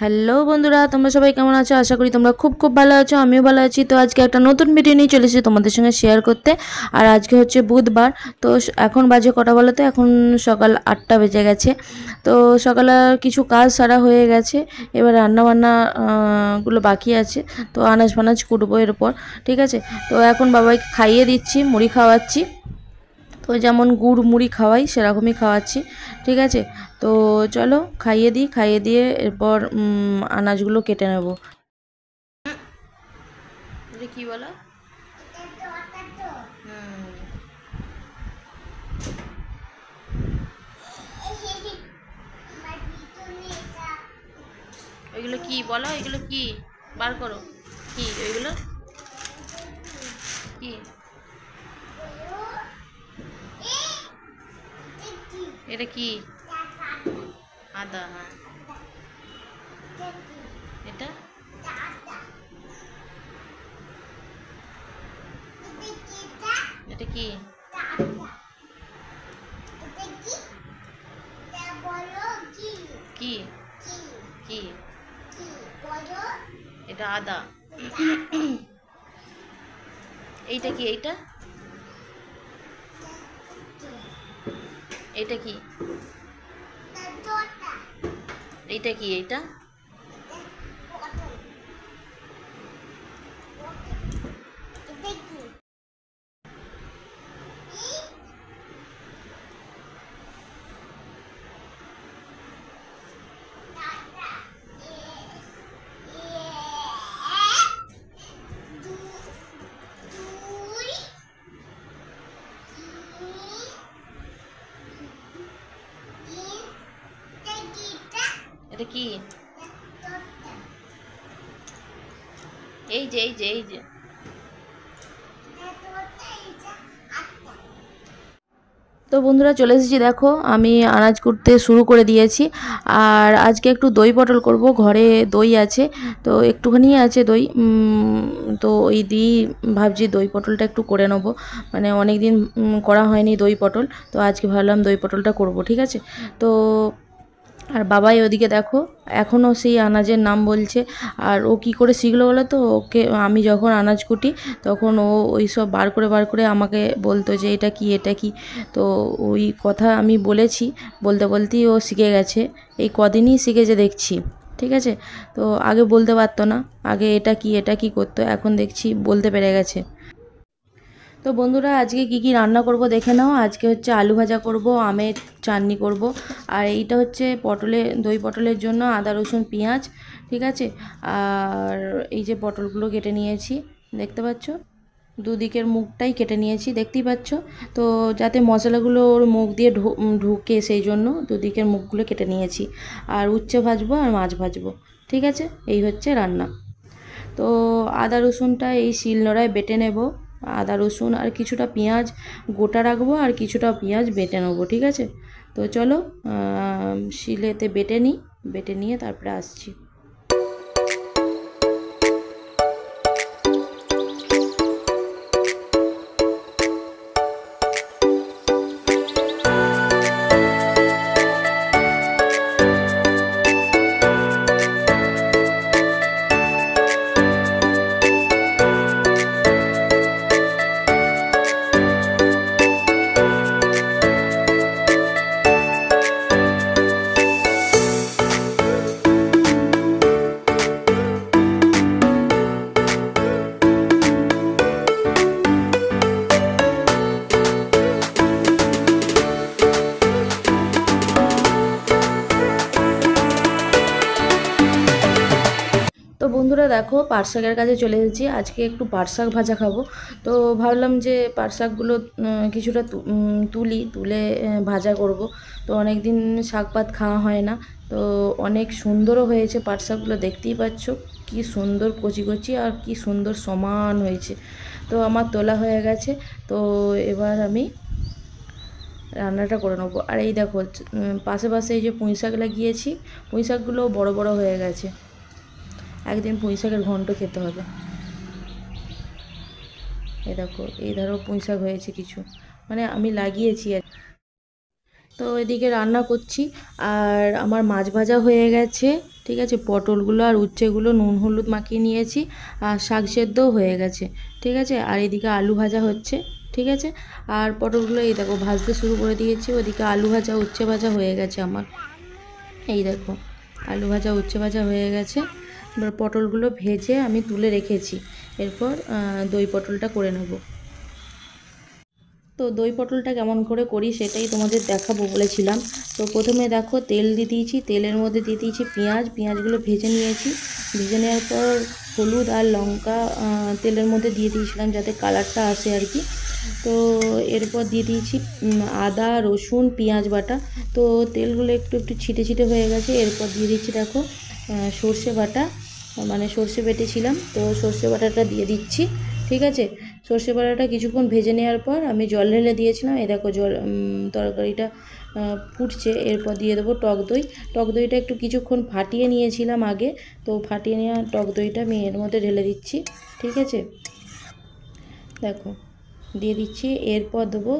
Hello বন্ধুরা, তোমরা সবাই কেমন আছো? আশা করি তোমরা খুব খুব ভালো আছো। আমিও ভালো আছি। তো আজকে একটা নতুন ভিডিও নিয়ে চলে এসেছি তোমাদের সঙ্গে শেয়ার করতে। আর আজকে হচ্ছে বুধবার। তো এখন বাজে কটা বলো তো? এখন সকাল 8টা বেজে গেছে। তো সকালে কিছু কাজ সারা হয়ে গেছে, এবার রান্নাবান্না গুলো বাকি আছে। তো আনাজ ফানাজ কুটবো এরপর, ঠিক আছে। তো এখন বাবাইকে খাইয়ে দিচ্ছি, মুড়ি খাওয়াচ্ছি। তো যেমন গুড় মুড়ি খাওয়াই সেরকমই খাওয়াচ্ছি, ঠিক আছে। তো চলো খাইয়ে দিই, খাইয়ে দিয়ে এরপর আনাজগুলো কেটে নেব। এটা কি বলো? ওইগুলো কি বলো? এগুলো কি বার করো? কি ওইগুলো? কি এটা? কি আদা? হ্যাঁ। এটা এটা কি? কি কি এটা আদা। এইটা কি? এইটা এইটা কি? এইটা কি? এইটা এটা কি? এই যে তো বন্ধুরা চলে এসেছি, দেখো আমি আনাজ কুটতে শুরু করে দিয়েছি। আর আজকে একটু দই পটল করব, ঘরে দই আছে। তো একটুখানি আছে দই, তো ওই দিয়েই ভাবছি দই পটলটা একটু করে নেবো। মানে অনেক দিন করা হয়নি দই পটল, তো আজকে ভাবলাম দই পটলটা করব, ঠিক আছে। তো আর বাবাই ওদিকে দেখো এখনও সেই আনাজের নাম বলছে। আর ও কি করে শিখলো বলো তো? ওকে আমি যখন আনাজ কুটি তখন ও ওই সব বার করে আমাকে বলতো যে এটা কি এটা কি। তো ওই কথা আমি বলেছি, বলতে বলতেই ও শিখে গেছে। এই কদিনই শিখেছে দেখছি, ঠিক আছে। তো আগে বলতে পারতো না, আগে এটা কি করতো, এখন দেখছি বলতে পেরে গেছে। তো বন্ধুরা আজকে কি কি রান্না করব দেখে নাও। আজকে হচ্ছে আলু ভাজা করব, আমের চাটনি করব। আর এইটা হচ্ছে দই পটলের জন্য আদা রসুন পেঁয়াজ, ঠিক আছে। আর এই যে পটলগুলো কেটে নিয়েছি, দেখতে পাচ্ছ, দুদিকের মুখটাই কেটে নিয়েছি, দেখতেই পাচ্ছ। তো যাতে মশলাগুলো ওর মুখ দিয়ে ঢুকে সেই জন্য দুদিকের মুখগুলো কেটে নিয়েছি। আর উচ্ছে ভাজবো আর মাছ ভাজবো, ঠিক আছে। এই হচ্ছে রান্না। তো আদা রসুনটা এই শিলনোড়ায় বেটে নেব। আদা রসুন আর কিছুটা পেঁয়াজ গোটা রাখবো, আর কিছুটা পেঁয়াজ বেটে নেবো, ঠিক আছে। তো চলো শিলেতে বেটে নিই, বেটে নিয়ে তারপরে আসছি। তো বন্ধুরা দেখো পাট শাকের কাছে চলে এসেছি। আজকে একটু পাট শাক ভাজা খাবো। তো ভাবলাম যে পাট শাকগুলো কিছুটা তুলে ভাজা করব। তো অনেক দিন শাক পাত খাওয়া হয় না। তো অনেক সুন্দরও হয়েছে পাট শাকগুলো, দেখতেই পাচ্ছ কি সুন্দর কচি কচি আর কি সুন্দর সমান হয়েছে। তো আমার তোলা হয়ে গেছে। তো এবার আমি রান্নাটা করে নেবো। আর এই দেখো পাশে পাশে এই যে পুঁই শাক লাগিয়েছি, পুঁই শাকগুলো বড় বড় হয়ে গেছে। একদিন পুঁই শাকের ঘন্ট খেতে হবে। এই দেখো এই ধারেও পুঁই শাক হয়েছে কিছু, মানে আমি লাগিয়েছি আর। তো এদিকে রান্না করছি। আর আমার মাছ ভাজা হয়ে গেছে, ঠিক আছে, পটলগুলো আর উচ্ছেগুলো নুন হলুদ মাখিয়ে নিয়েছি, আর শাক সেদ্ধও হয়ে গেছে। ঠিক আছে, আর এদিকে আলু ভাজা হচ্ছে। ঠিক আছে, আর পটলগুলো এই দেখো ভাজতে শুরু করে দিয়েছি। ওদিকে আলু ভাজা উচ্ছে ভাজা হয়ে গেছে আমার। এই দেখো আলু ভাজা উচ্ছে ভাজা হয়ে গেছে। এবার পটলগুলো ভেজে আমি তুলে রেখেছি। এরপর দই পটলটা করে নেব। তো দই পটলটা কেমন করে করি সেটাই তোমাদের দেখাবো বলেছিলাম। তো প্রথমে দেখো তেল দিয়ে দিয়েছি, তেলের মধ্যে দিয়ে দিয়েছি পেঁয়াজ, পেঁয়াজগুলো ভেজে নিয়েছি। ভেজে নেওয়ার পর হলুদ আর লঙ্কা তেলের মধ্যে দিয়ে দিয়েছিলাম যাতে কালারটা আসে আর কি। তো এরপর দিয়ে দিয়েছি আদা রসুন পেঁয়াজ বাটা। তো তেলগুলো একটু একটু ছিটে ছিটে হয়ে গেছে। এরপর দিয়ে দিচ্ছি দেখো সর্ষে বাটা, মানে সর্ষে বেটেছিলাম, তো সর্ষে বাটাটা দিয়ে দিচ্ছি। ঠিক আছে, সর্ষে বাটাটা কিছুক্ষণ ভেজে নেওয়ার পর আমি জল ঢেলে দিয়েছিলাম। এই দেখো জল তরকারিটা ফুটছে। এরপর দিয়ে দেবো টক দই। টক দইটা একটু কিছুক্ষণ ফাটিয়ে নিয়েছিলাম আগে, তো ফাটিয়ে নেওয়া টক দইটা আমি এর মধ্যে ঢেলে দিচ্ছি। ঠিক আছে, দেখো দিয়ে দিচ্ছি। এরপর দেবো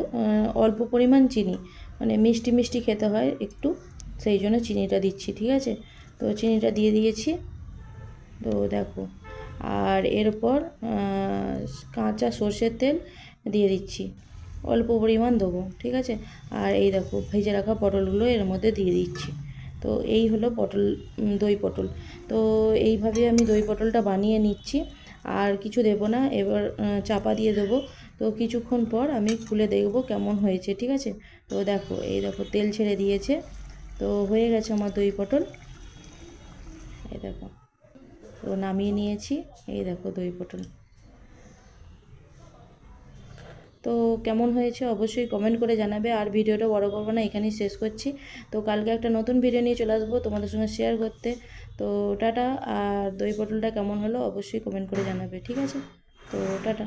অল্প পরিমাণ চিনি, মানে মিষ্টি মিষ্টি খেতে হয় একটু, সেই জন্য চিনিটা দিচ্ছি। ঠিক আছে, তো চিনিটা দিয়ে দিয়েছি। তো দেখো, আর এরপর কাঁচা সর্ষের তেল দিয়ে দিচ্ছি, অল্প পরিমাণ দেবো। ঠিক আছে, আর এই দেখো ভেজে রাখা পটলগুলো এর মধ্যে দিয়ে দিচ্ছি। তো এই হলো পটল, দই পটল। তো এইভাবে আমি দই পটলটা বানিয়ে নিচ্ছি, আর কিছু দেবো না। এবার চাপা দিয়ে দেবো। তো কিছুক্ষণ পর আমি খুলে দেখব কেমন হয়েছে। ঠিক আছে, তো দেখো এই দেখো তেল ছেড়ে দিয়েছে। তো হয়ে গেছে আমার দই পটল। এই দেখো, তো নামিয়ে নিয়েছি। এই দেখো দই পটল। তো কেমন হয়েছে অবশ্যই কমেন্ট করে জানাবে। আর ভিডিওটা বড় করবো না, এখানেই শেষ করছি। তো কালকে একটা নতুন ভিডিও নিয়ে চলে আসবো তোমাদের সঙ্গে শেয়ার করতে। তো টাটা। আর দই পটলটা কেমন হলো অবশ্যই কমেন্ট করে জানাবে। ঠিক আছে, তো টাটা।